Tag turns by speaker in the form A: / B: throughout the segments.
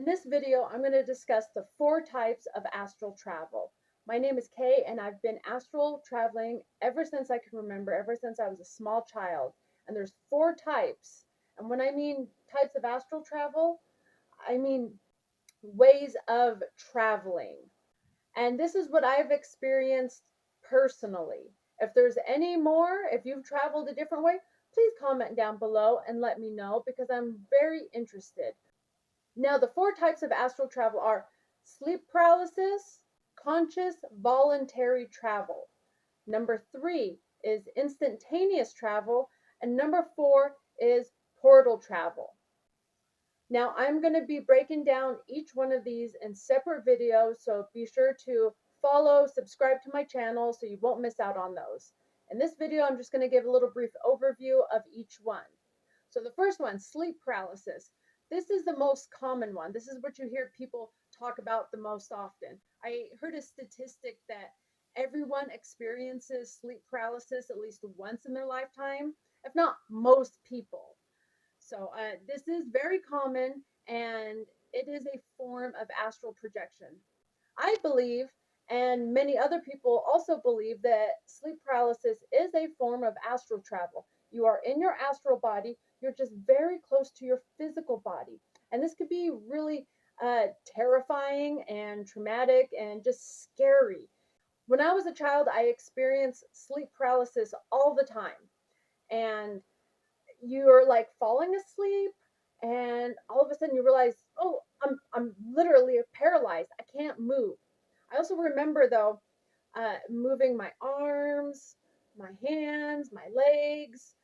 A: In this video, I'm going to discuss the 4 types of astral travel. My name is Kay, and I've been astral traveling ever since I can remember, ever since I was a small child. And there's 4 types. And when I mean types of astral travel, I mean ways of traveling. And this is what I've experienced personally. If there's any more, if you've traveled a different way, please comment down below and let me know because I'm very interested. Now, the 4 types of astral travel are sleep paralysis, conscious voluntary travel. Number 3 is instantaneous travel, and number 4 is portal travel. Now, I'm going to be breaking down each one of these in separate videos, so be sure to follow, subscribe to my channel so you won't miss out on those. In this video, I'm just going to give a little brief overview of each one. So the first one, sleep paralysis. This is the most common one. This is what you hear people talk about the most often. I heard a statistic that everyone experiences sleep paralysis at least once in their lifetime, if not most people. So this is very common and it is a form of astral projection. I believe, and many other people also believe, that sleep paralysis is a form of astral travel. You are in your astral body, you're just very close to your physical body. And this could be really terrifying and traumatic and just scary. When I was a child, I experienced sleep paralysis all the time. And you're like falling asleep and all of a sudden you realize, oh, I'm literally paralyzed. I can't move. I also remember though moving my arms, my hands, my legs,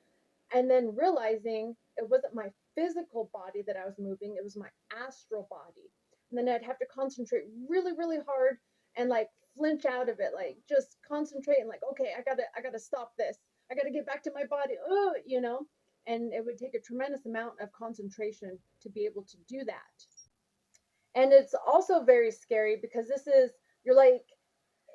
A: and then realizing it wasn't my physical body that I was moving, it was my astral body. And then I'd have to concentrate really, really hard and like flinch out of it, like just concentrate and like, okay, I gotta stop this. I gotta get back to my body. Oh, and it would take a tremendous amount of concentration to be able to do that. And it's also very scary because you're like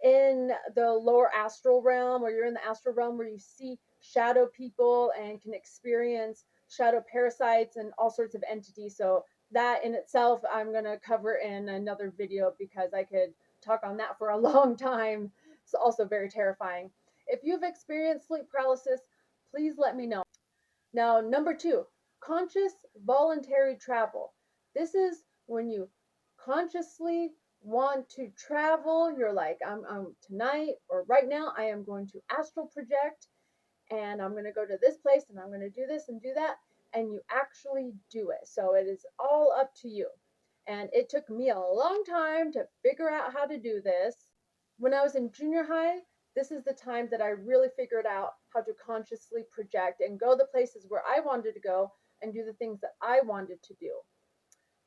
A: in the lower astral realm, or you're in the astral realm where you see shadow people and can experience shadow parasites and all sorts of entities. So that in itself I'm going to cover in another video because I could talk on that for a long time. It's also very terrifying. If you've experienced sleep paralysis, please let me know. Now, number 2, conscious voluntary travel. This is when you consciously want to travel. You're like, I'm tonight or right now, I am going to astral project and I'm going to go to this place and I'm going to do this and do that. And you actually do it. So it is all up to you. And it took me a long time to figure out how to do this. When I was in junior high, this is the time that I really figured out how to consciously project and go the places where I wanted to go and do the things that I wanted to do.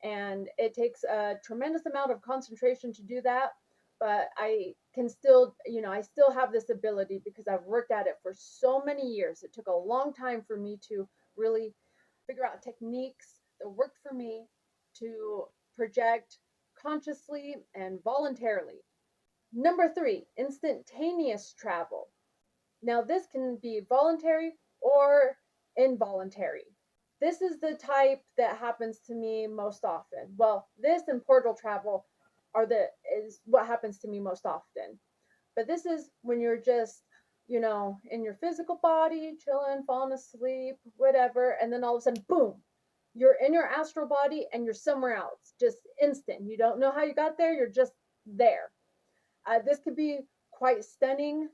A: And it takes a tremendous amount of concentration to do that, but I can still, I still have this ability because I've worked at it for so many years. It took a long time for me to really figure out techniques that worked for me to project consciously and voluntarily. Number 3, instantaneous travel. Now, this can be voluntary or involuntary. This is the type that happens to me most often. Well, this and portal travel is what happens to me most often. But this is when you're just, in your physical body, chilling, falling asleep, whatever, and then all of a sudden, boom, you're in your astral body and you're somewhere else, just instant. You don't know how you got there, you're just there. This could be quite stunning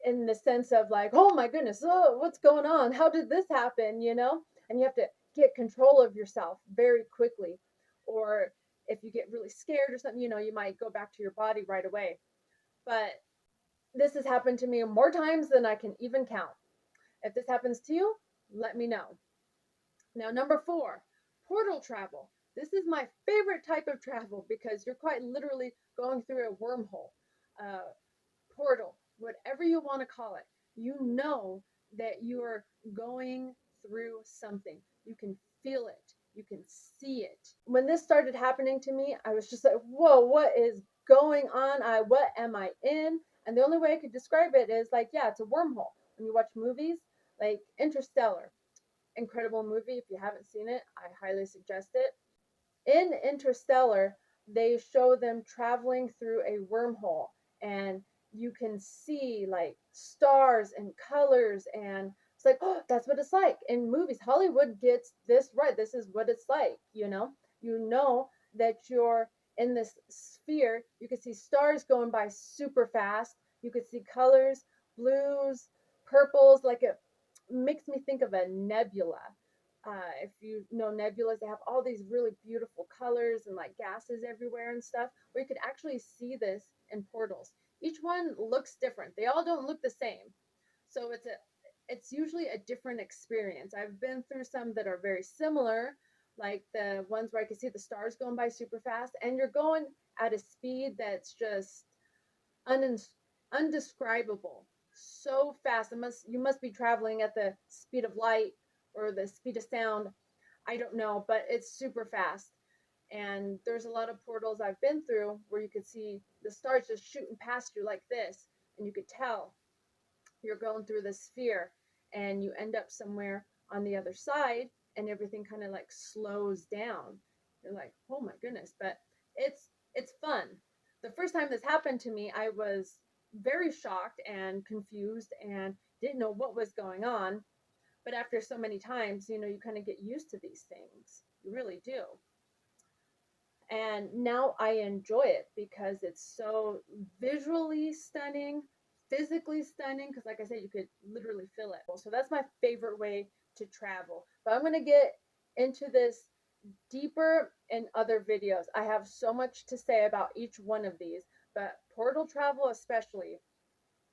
A: in the sense of like, oh my goodness, oh, what's going on? How did this happen? And you have to get control of yourself very quickly. Or if you get really scared or something, you might go back to your body right away. But this has happened to me more times than I can even count. If this happens to you, let me know. Now, number 4, portal travel. This is my favorite type of travel because you're quite literally going through a wormhole, portal, whatever you want to call it. You know that you're going through something. You can feel it. You can see it. When this started happening to me, I was just like, whoa, what is going on? What am I in? And the only way I could describe it is like, yeah, it's a wormhole. When you watch movies like Interstellar, incredible movie. If you haven't seen it, I highly suggest it. In Interstellar, they show them traveling through a wormhole, and you can see like stars and colors, and it's like, oh, that's what it's like in movies. Hollywood gets this right. This is what it's like, you know that you're in this sphere. You can see stars going by super fast. You could see colors, blues, purples, like it makes me think of a nebula. If you know nebulas, they have all these really beautiful colors and like gases everywhere and stuff, where you could actually see this in portals. Each one looks different. They all don't look the same. So it's usually a different experience. I've been through some that are very similar, like the ones where I can see the stars going by super fast, and you're going at a speed that's just undescribable, so fast. You must be traveling at the speed of light or the speed of sound. I don't know, but it's super fast. And there's a lot of portals I've been through where you could see the stars just shooting past you like this, and you could tell you're going through this sphere, and you end up somewhere on the other side, and everything kind of like slows down. You're like, oh my goodness. But it's fun. The first time this happened to me, I was very shocked and confused and didn't know what was going on. But after so many times, you kind of get used to these things. You really do. And now I enjoy it because it's so visually stunning, physically stunning, because like I said, you could literally feel it. So that's my favorite way to travel. But I'm going to get into this deeper in other videos. I have so much to say about each one of these, but portal travel especially,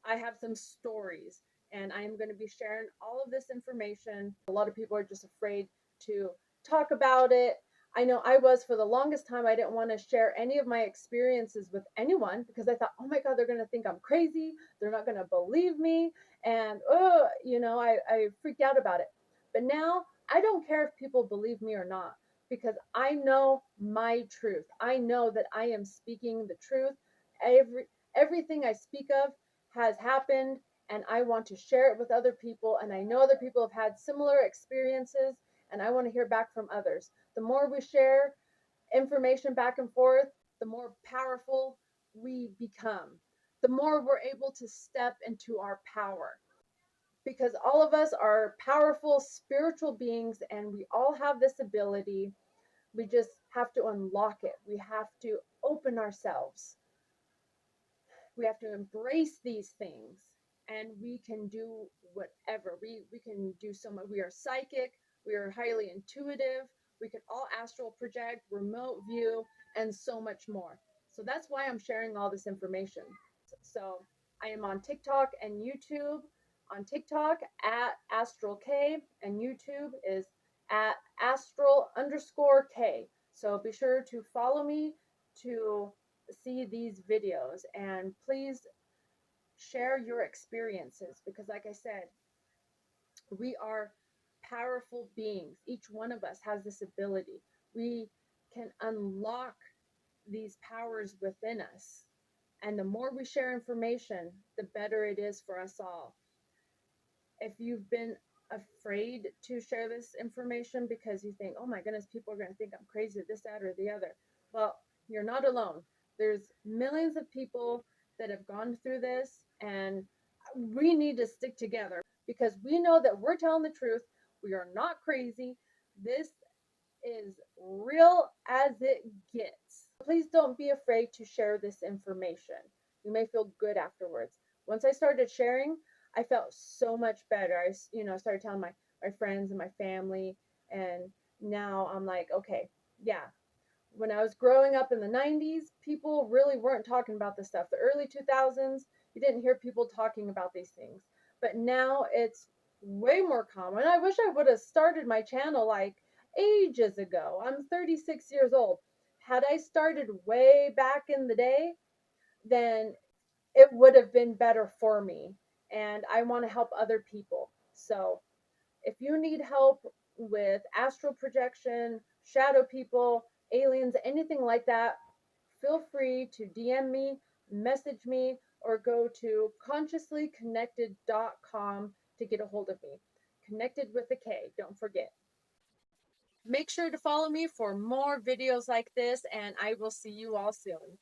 A: I have some stories, and I am going to be sharing all of this information. A lot of people are just afraid to talk about it. I know I was for the longest time. I didn't want to share any of my experiences with anyone because I thought, oh my God, they're going to think I'm crazy. They're not going to believe me. And, I freaked out about it. But now I don't care if people believe me or not because I know my truth. I know that I am speaking the truth. Everything I speak of has happened, and I want to share it with other people, and I know other people have had similar experiences, and I want to hear back from others. The more we share information back and forth, the more powerful we become, the more we're able to step into our power, because all of us are powerful spiritual beings, and we all have this ability. We just have to unlock it. We have to open ourselves. We have to embrace these things, and we can do whatever. We can do so much. We are psychic, we are highly intuitive, we can all astral project, remote view, and so much more. So that's why I'm sharing all this information. So I am on TikTok and YouTube. On TikTok at Astral K, and YouTube is at Astral underscore K. So be sure to follow me to see these videos, and please share your experiences, because like I said, we are powerful beings. Each one of us has this ability. We can unlock these powers within us, and the more we share information, the better it is for us all. If you've been afraid to share this information because you think, oh my goodness, people are going to think I'm crazy, this, that, or the other, well, you're not alone. There's millions of people that have gone through this, and we need to stick together because we know that we're telling the truth. We are not crazy. This is real as it gets. Please don't be afraid to share this information. You may feel good afterwards. Once I started sharing, I felt so much better. Started telling my friends and my family, and now I'm like, okay, yeah. When I was growing up in the 90s, people really weren't talking about this stuff. The early 2000s, you didn't hear people talking about these things. But now it's way more common. I wish I would have started my channel like ages ago. I'm 36 years old. Had I started way back in the day, then it would have been better for me. And I want to help other people. So if you need help with astral projection, shadow people, aliens, anything like that, feel free to DM me, message me, or go to consciouslyconnected.com to get a hold of me. Connected with a K, don't forget. Make sure to follow me for more videos like this, and I will see you all soon.